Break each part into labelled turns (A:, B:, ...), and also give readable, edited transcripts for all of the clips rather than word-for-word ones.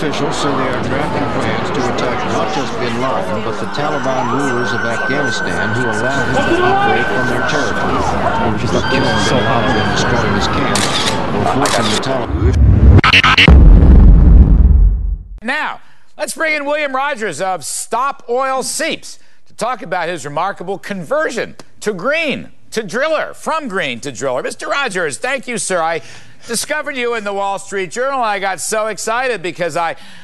A: officials say they are drafting plans to attack not just bin Laden, but the Taliban rulers of Afghanistan who allowed him to operate from their territory. Which is killing bin Laden and destroying his camps, or forcing the Taliban.
B: Now, let's bring in William Rogers of Stop Oil Seeps to talk about his remarkable conversion to green, to driller, from green to driller. Mr. Rogers, thank you, sir. I discovered you in the Wall Street Journal. I got so excited because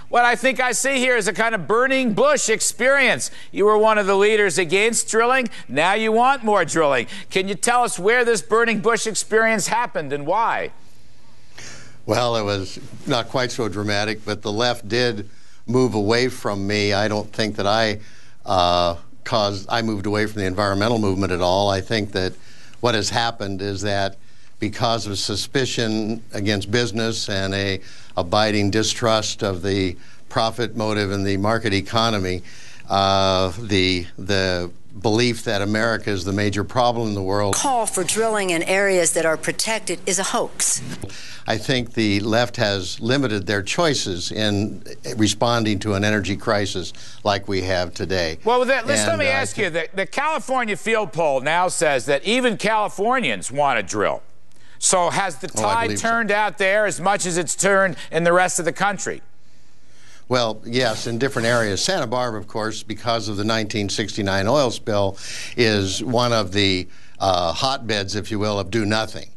B: what I think I see here is a kind of burning bush experience. You were one of the leaders against drilling. Now you want more drilling. Can you tell us where this burning bush experience happened and why?
C: Well, it was not quite so dramatic, but the left did move away from me. I don't think that I moved away from the environmental movement at all. I think that what has happened is that because of suspicion against business and a abiding distrust of the profit motive in the market economy, the belief that America is the major problem in the world.
D: Call for drilling in areas that are protected is a hoax.
C: I think the left has limited their choices in responding to an energy crisis like we have today.
B: Well, let me ask you, the California field poll now says that even Californians want to drill. So has the tide turned out there as much as it's turned in the rest of the country?
C: Well, yes, in different areas. Santa Barbara, of course, because of the 1969 oil spill, is one of the hotbeds, if you will, of do nothing.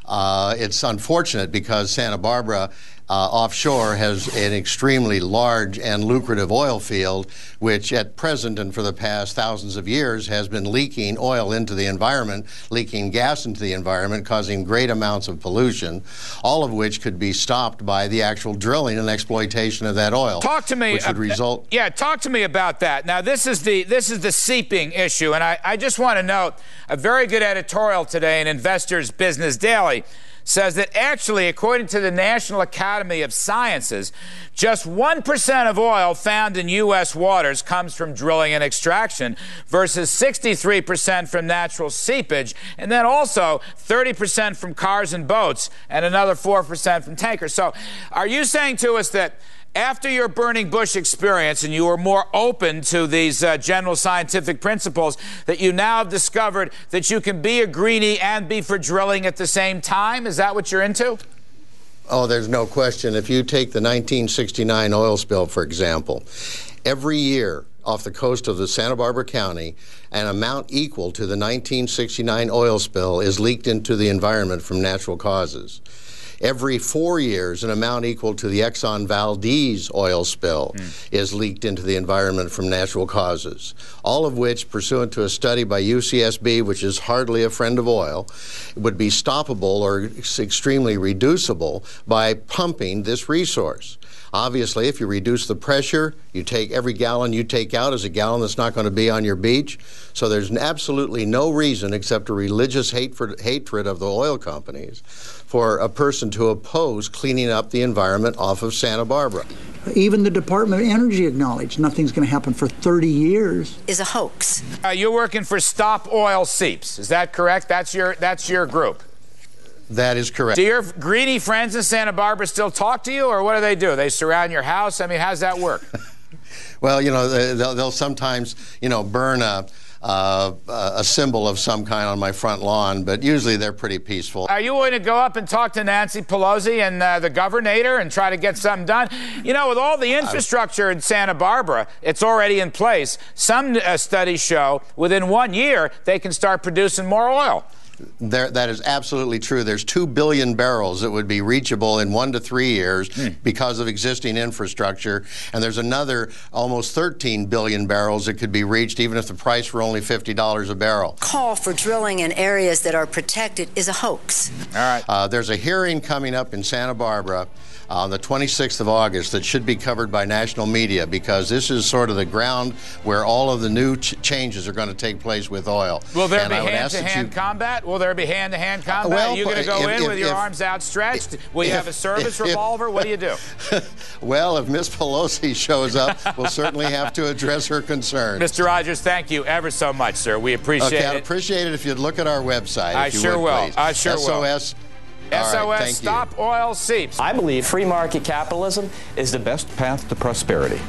C: It's unfortunate because Santa Barbara offshore has an extremely large and lucrative oil field, which at present and for the past thousands of years has been leaking oil into the environment, leaking gas into the environment, causing great amounts of pollution, all of which could be stopped by the actual drilling and exploitation of that oil.
B: Talk to me.
C: Which would result.
B: Yeah, talk to me about that. Now, this is the seeping issue, and I just want to note a very good editorial today in Investors Business Daily says that actually, according to the National Academy of Sciences, just 1% of oil found in U.S. waters comes from drilling and extraction versus 63% from natural seepage, and then also 30% from cars and boats and another 4% from tankers. So are you saying to us that after your burning bush experience and you were more open to these general scientific principles, that you now have discovered that you can be a greenie and be for drilling at the same time? Is that what you're into?
C: Oh, there's no question. If you take the 1969 oil spill, for example, every year off the coast of the Santa Barbara County, an amount equal to the 1969 oil spill is leaked into the environment from natural causes. Every 4 years, an amount equal to the Exxon Valdez oil spill is leaked into the environment from natural causes, all of which, pursuant to a study by UCSB, which is hardly a friend of oil, would be stoppable or extremely reducible by pumping this resource. Obviously, if you reduce the pressure, you take every gallon you take out is a gallon that's not going to be on your beach. So there's absolutely no reason except a religious hatred of the oil companies for a person to oppose cleaning up the environment off of Santa Barbara.
E: Even the Department of Energy acknowledged nothing's going to happen for 30 years.
D: Is a hoax.
B: You're working for Stop Oil Seeps. Is that correct? That's your group.
C: That is correct.
B: Do your greedy friends in Santa Barbara still talk to you, or what do? They surround your house? I mean, how's that work?
C: Well, you know, they'll sometimes, you know, burn a symbol of some kind on my front lawn, but usually they're pretty peaceful.
B: Are you willing to go up and talk to Nancy Pelosi and the governor and try to get something done? You know, with all the infrastructure in Santa Barbara, it's already in place. Some studies show within 1 year they can start producing more oil.
C: That is absolutely true. There's 2 billion barrels that would be reachable in 1 to 3 years because of existing infrastructure, and there's another almost 13 billion barrels that could be reached even if the price were only $50 a barrel.
D: Call for drilling in areas that are protected is a hoax.
B: All right.
C: There's a hearing coming up in Santa Barbara on the 26th of August that should be covered by national media, because this is sort of the ground where all of the new changes are going to take place with oil.
B: Will there be hand-to-hand combat? Will there be hand-to-hand combat?
C: Well,
B: are you going to go in with your arms outstretched? Will you have a service revolver? What do you do?
C: Well, if Miss Pelosi shows up, we'll certainly have to address her concerns.
B: Mr. Rogers, thank you ever so much, sir. We appreciate it.
C: I'd appreciate it if you'd look at our website.
B: I sure will. I sure will. SOS, stop oil seeps.
F: I believe free market capitalism is the best path to prosperity.